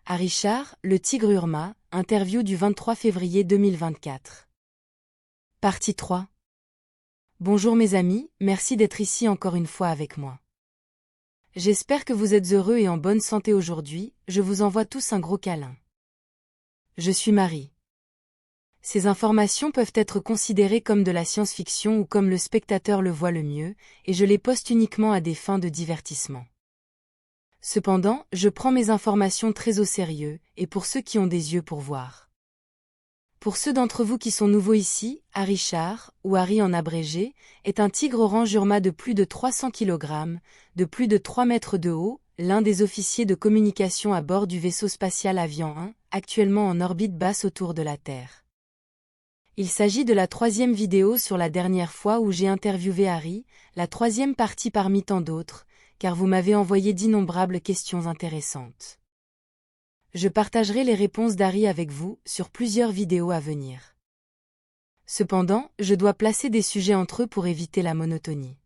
Richard, le tigre Urma, interview du 23 février 2024. Partie 3. Bonjour mes amis, merci d'être ici encore une fois avec moi. J'espère que vous êtes heureux et en bonne santé aujourd'hui, je vous envoie tous un gros câlin. Je suis Marie. Ces informations peuvent être considérées comme de la science-fiction ou comme le spectateur le voit le mieux, et je les poste uniquement à des fins de divertissement. Cependant, je prends mes informations très au sérieux, et pour ceux qui ont des yeux pour voir. Pour ceux d'entre vous qui sont nouveaux ici, Richard, ou Harry en abrégé, est un tigre orange Urma de plus de 300 kg, de plus de 3 mètres de haut, l'un des officiers de communication à bord du vaisseau spatial Avian 1, actuellement en orbite basse autour de la Terre. Il s'agit de la 3e vidéo sur la dernière fois où j'ai interviewé Harry, la 3e partie parmi tant d'autres, car vous m'avez envoyé d'innombrables questions intéressantes. Je partagerai les réponses d'Harry avec vous sur plusieurs vidéos à venir. Cependant, je dois placer des sujets entre eux pour éviter la monotonie.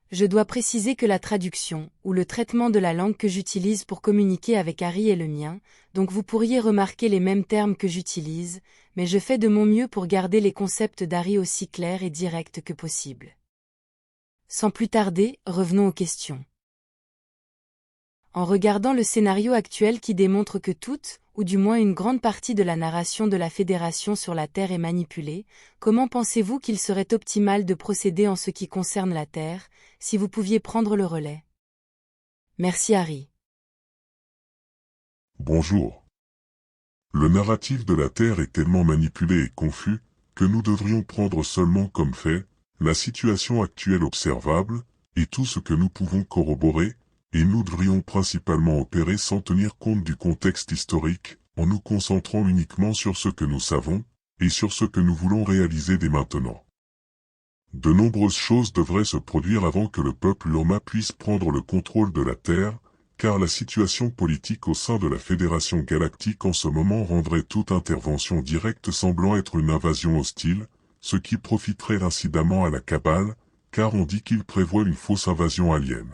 Je dois préciser que la traduction, ou le traitement de la langue que j'utilise pour communiquer avec Harry est le mien, donc vous pourriez remarquer les mêmes termes que j'utilise, mais je fais de mon mieux pour garder les concepts d'Harry aussi clairs et directs que possible. Sans plus tarder, revenons aux questions. En regardant le scénario actuel qui démontre que toute, ou du moins une grande partie de la narration de la Fédération sur la Terre est manipulée, comment pensez-vous qu'il serait optimal de procéder en ce qui concerne la Terre, si vous pouviez prendre le relais? Merci Harry. Bonjour. Le narratif de la Terre est tellement manipulé et confus, que nous devrions prendre seulement comme fait, la situation actuelle observable, et tout ce que nous pouvons corroborer, et nous devrions principalement opérer sans tenir compte du contexte historique, en nous concentrant uniquement sur ce que nous savons, et sur ce que nous voulons réaliser dès maintenant. De nombreuses choses devraient se produire avant que le peuple Urma puisse prendre le contrôle de la Terre, car la situation politique au sein de la Fédération Galactique en ce moment rendrait toute intervention directe semblant être une invasion hostile, ce qui profiterait incidemment à la cabale, car on dit qu'il prévoit une fausse invasion alien.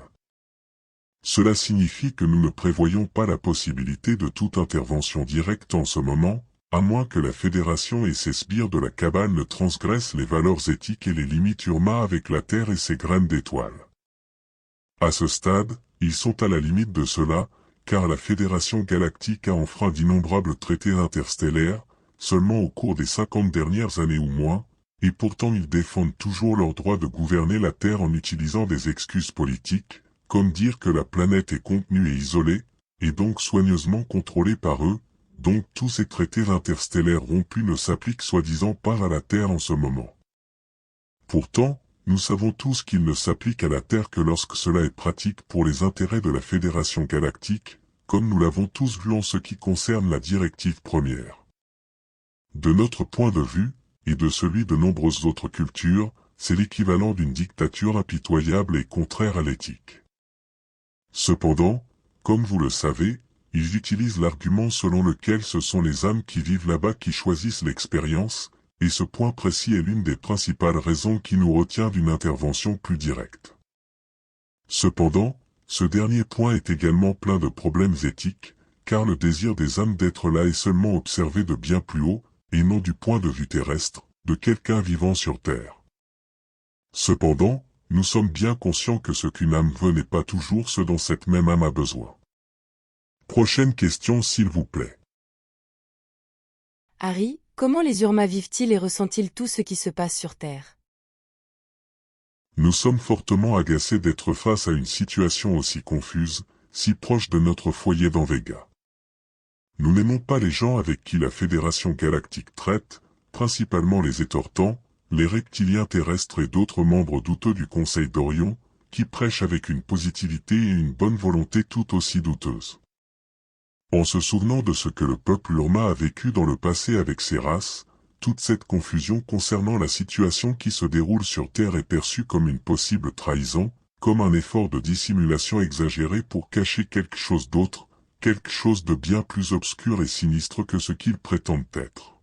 Cela signifie que nous ne prévoyons pas la possibilité de toute intervention directe en ce moment, à moins que la Fédération et ses sbires de la cabale ne transgressent les valeurs éthiques et les limites Urma avec la Terre et ses graines d'étoiles. À ce stade, ils sont à la limite de cela, car la Fédération Galactique a enfreint d'innombrables traités interstellaires, seulement au cours des 50 dernières années ou moins, et pourtant ils défendent toujours leur droit de gouverner la Terre en utilisant des excuses politiques, comme dire que la planète est contenue et isolée, et donc soigneusement contrôlée par eux, donc tous ces traités interstellaires rompus ne s'appliquent soi-disant pas à la Terre en ce moment. Pourtant, nous savons tous qu'ils ne s'appliquent à la Terre que lorsque cela est pratique pour les intérêts de la Fédération Galactique, comme nous l'avons tous vu en ce qui concerne la directive première. De notre point de vue, et de celui de nombreuses autres cultures, c'est l'équivalent d'une dictature impitoyable et contraire à l'éthique. Cependant, comme vous le savez, ils utilisent l'argument selon lequel ce sont les âmes qui vivent là-bas qui choisissent l'expérience, et ce point précis est l'une des principales raisons qui nous retient d'une intervention plus directe. Cependant, ce dernier point est également plein de problèmes éthiques, car le désir des âmes d'être là est seulement observé de bien plus haut, et non du point de vue terrestre, de quelqu'un vivant sur Terre. Cependant, nous sommes bien conscients que ce qu'une âme veut n'est pas toujours ce dont cette même âme a besoin. Prochaine question s'il vous plaît. Harry, comment les Urma vivent-ils et ressentent-ils tout ce qui se passe sur Terre? Nous sommes fortement agacés d'être face à une situation aussi confuse, si proche de notre foyer dans Vega. Nous n'aimons pas les gens avec qui la Fédération Galactique traite, principalement les étortants, les reptiliens terrestres et d'autres membres douteux du Conseil d'Orion, qui prêchent avec une positivité et une bonne volonté tout aussi douteuses. En se souvenant de ce que le peuple Urma a vécu dans le passé avec ces races, toute cette confusion concernant la situation qui se déroule sur Terre est perçue comme une possible trahison, comme un effort de dissimulation exagéré pour cacher quelque chose d'autre, quelque chose de bien plus obscur et sinistre que ce qu'ils prétendent être.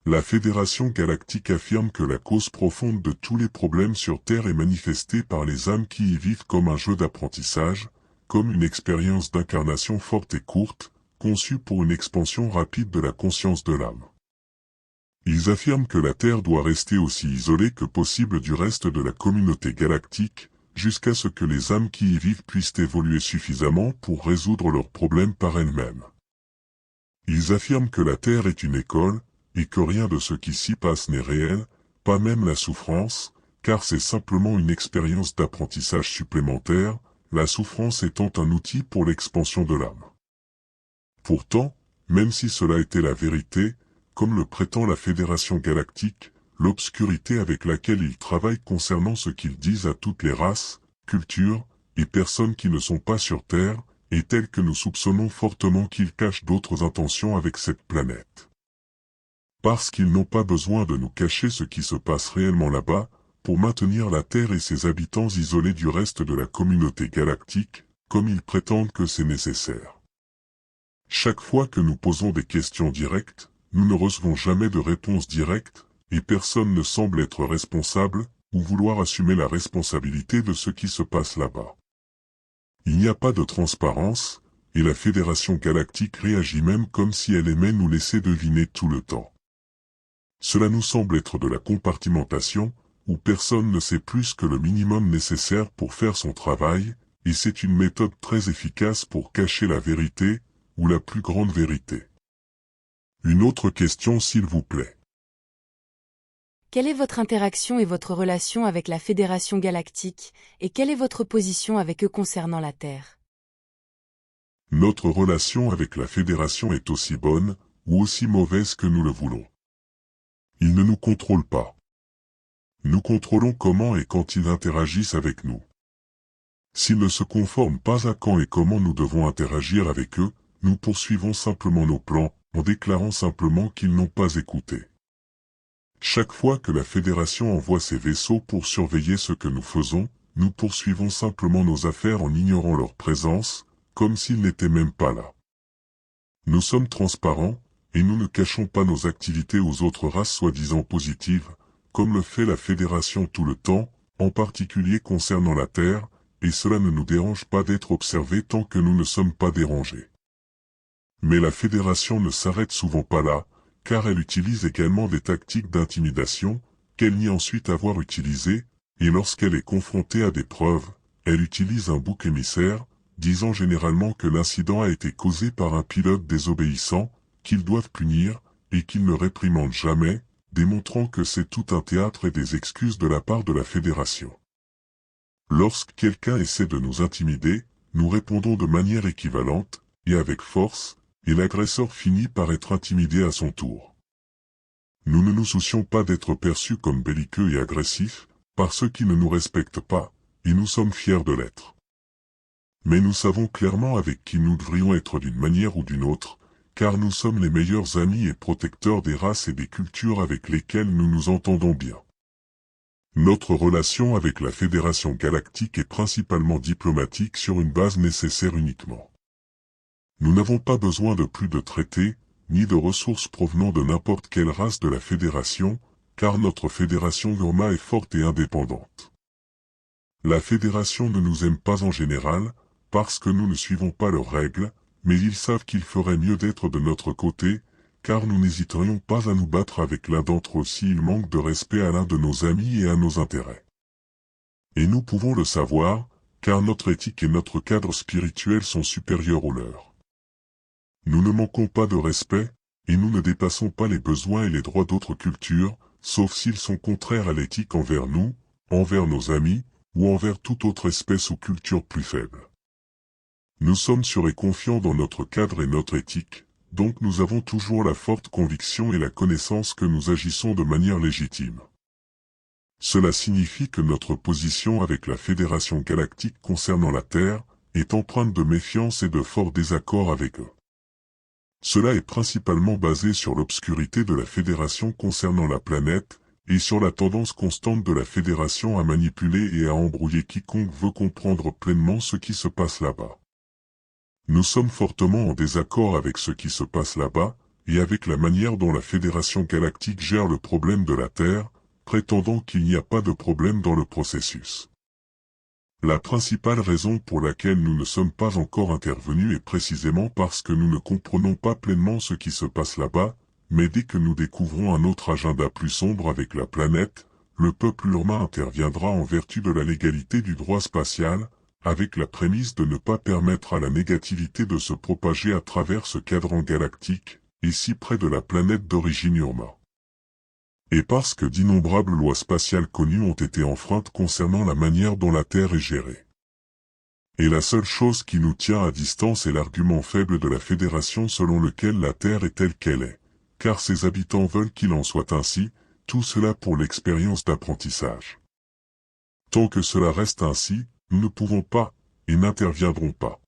La Fédération Galactique affirme que la cause profonde de tous les problèmes sur Terre est manifestée par les âmes qui y vivent comme un jeu d'apprentissage, comme une expérience d'incarnation forte et courte, conçue pour une expansion rapide de la conscience de l'âme. Ils affirment que la Terre doit rester aussi isolée que possible du reste de la communauté galactique, jusqu'à ce que les âmes qui y vivent puissent évoluer suffisamment pour résoudre leurs problèmes par elles-mêmes. Ils affirment que la Terre est une école, et que rien de ce qui s'y passe n'est réel, pas même la souffrance, car c'est simplement une expérience d'apprentissage supplémentaire, la souffrance étant un outil pour l'expansion de l'âme. Pourtant, même si cela était la vérité, comme le prétend la Fédération Galactique, l'obscurité avec laquelle ils travaillent concernant ce qu'ils disent à toutes les races, cultures, et personnes qui ne sont pas sur Terre, est telle que nous soupçonnons fortement qu'ils cachent d'autres intentions avec cette planète. Parce qu'ils n'ont pas besoin de nous cacher ce qui se passe réellement là-bas, pour maintenir la Terre et ses habitants isolés du reste de la communauté galactique, comme ils prétendent que c'est nécessaire. Chaque fois que nous posons des questions directes, nous ne recevons jamais de réponse directe, et personne ne semble être responsable, ou vouloir assumer la responsabilité de ce qui se passe là-bas. Il n'y a pas de transparence, et la Fédération Galactique réagit même comme si elle aimait nous laisser deviner tout le temps. Cela nous semble être de la compartimentation, où personne ne sait plus que le minimum nécessaire pour faire son travail, et c'est une méthode très efficace pour cacher la vérité, ou la plus grande vérité. Une autre question s'il vous plaît. Quelle est votre interaction et votre relation avec la Fédération Galactique, et quelle est votre position avec eux concernant la Terre? Notre relation avec la Fédération est aussi bonne, ou aussi mauvaise que nous le voulons. Ils ne nous contrôlent pas. Nous contrôlons comment et quand ils interagissent avec nous. S'ils ne se conforment pas à quand et comment nous devons interagir avec eux, nous poursuivons simplement nos plans, en déclarant simplement qu'ils n'ont pas écouté. Chaque fois que la Fédération envoie ses vaisseaux pour surveiller ce que nous faisons, nous poursuivons simplement nos affaires en ignorant leur présence, comme s'ils n'étaient même pas là. Nous sommes transparents, et nous ne cachons pas nos activités aux autres races soi-disant positives, comme le fait la Fédération tout le temps, en particulier concernant la Terre, et cela ne nous dérange pas d'être observés tant que nous ne sommes pas dérangés. Mais la Fédération ne s'arrête souvent pas là, car elle utilise également des tactiques d'intimidation, qu'elle nie ensuite avoir utilisées, et lorsqu'elle est confrontée à des preuves, elle utilise un bouc émissaire, disant généralement que l'incident a été causé par un pilote désobéissant, qu'ils doivent punir, et qu'ils ne réprimandent jamais, démontrant que c'est tout un théâtre et des excuses de la part de la Fédération. Lorsque quelqu'un essaie de nous intimider, nous répondons de manière équivalente, et avec force, et l'agresseur finit par être intimidé à son tour. Nous ne nous soucions pas d'être perçus comme belliqueux et agressifs, par ceux qui ne nous respectent pas, et nous sommes fiers de l'être. Mais nous savons clairement avec qui nous devrions être d'une manière ou d'une autre, car nous sommes les meilleurs amis et protecteurs des races et des cultures avec lesquelles nous nous entendons bien. Notre relation avec la Fédération Galactique est principalement diplomatique sur une base nécessaire uniquement. Nous n'avons pas besoin de plus de traités, ni de ressources provenant de n'importe quelle race de la Fédération, car notre Fédération Gurma est forte et indépendante. La Fédération ne nous aime pas en général, parce que nous ne suivons pas leurs règles, mais ils savent qu'il ferait mieux d'être de notre côté, car nous n'hésiterions pas à nous battre avec l'un d'entre eux s'il manque de respect à l'un de nos amis et à nos intérêts. Et nous pouvons le savoir, car notre éthique et notre cadre spirituel sont supérieurs aux leurs. Nous ne manquons pas de respect, et nous ne dépassons pas les besoins et les droits d'autres cultures, sauf s'ils sont contraires à l'éthique envers nous, envers nos amis, ou envers toute autre espèce ou culture plus faible. Nous sommes sûrs et confiants dans notre cadre et notre éthique, donc nous avons toujours la forte conviction et la connaissance que nous agissons de manière légitime. Cela signifie que notre position avec la Fédération Galactique concernant la Terre est empreinte de méfiance et de forts désaccords avec eux. Cela est principalement basé sur l'obscurité de la Fédération concernant la planète, et sur la tendance constante de la Fédération à manipuler et à embrouiller quiconque veut comprendre pleinement ce qui se passe là-bas. Nous sommes fortement en désaccord avec ce qui se passe là-bas, et avec la manière dont la Fédération Galactique gère le problème de la Terre, prétendant qu'il n'y a pas de problème dans le processus. La principale raison pour laquelle nous ne sommes pas encore intervenus est précisément parce que nous ne comprenons pas pleinement ce qui se passe là-bas, mais dès que nous découvrons un autre agenda plus sombre avec la planète, le peuple urbain interviendra en vertu de la légalité du droit spatial, avec la prémisse de ne pas permettre à la négativité de se propager à travers ce cadran galactique, et si près de la planète d'origine Urma. Et parce que d'innombrables lois spatiales connues ont été enfreintes concernant la manière dont la Terre est gérée. Et la seule chose qui nous tient à distance est l'argument faible de la Fédération selon lequel la Terre est telle qu'elle est, car ses habitants veulent qu'il en soit ainsi, tout cela pour l'expérience d'apprentissage. Tant que cela reste ainsi, nous ne pouvons pas, et n'interviendrons pas.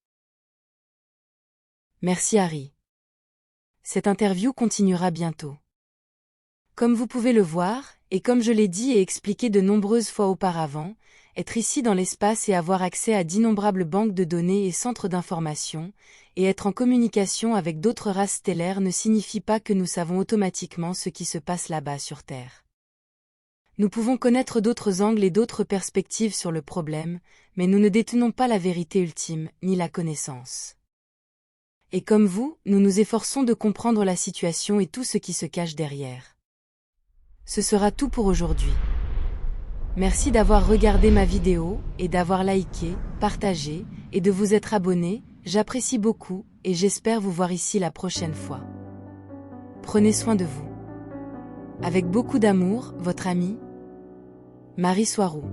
Merci Harry. Cette interview continuera bientôt. Comme vous pouvez le voir, et comme je l'ai dit et expliqué de nombreuses fois auparavant, être ici dans l'espace et avoir accès à d'innombrables banques de données et centres d'information, et être en communication avec d'autres races stellaires ne signifie pas que nous savons automatiquement ce qui se passe là-bas sur Terre. Nous pouvons connaître d'autres angles et d'autres perspectives sur le problème, mais nous ne détenons pas la vérité ultime, ni la connaissance. Et comme vous, nous nous efforçons de comprendre la situation et tout ce qui se cache derrière. Ce sera tout pour aujourd'hui. Merci d'avoir regardé ma vidéo, et d'avoir liké, partagé, et de vous être abonné, j'apprécie beaucoup, et j'espère vous voir ici la prochaine fois. Prenez soin de vous. Avec beaucoup d'amour, votre amie, Marie Soiroux.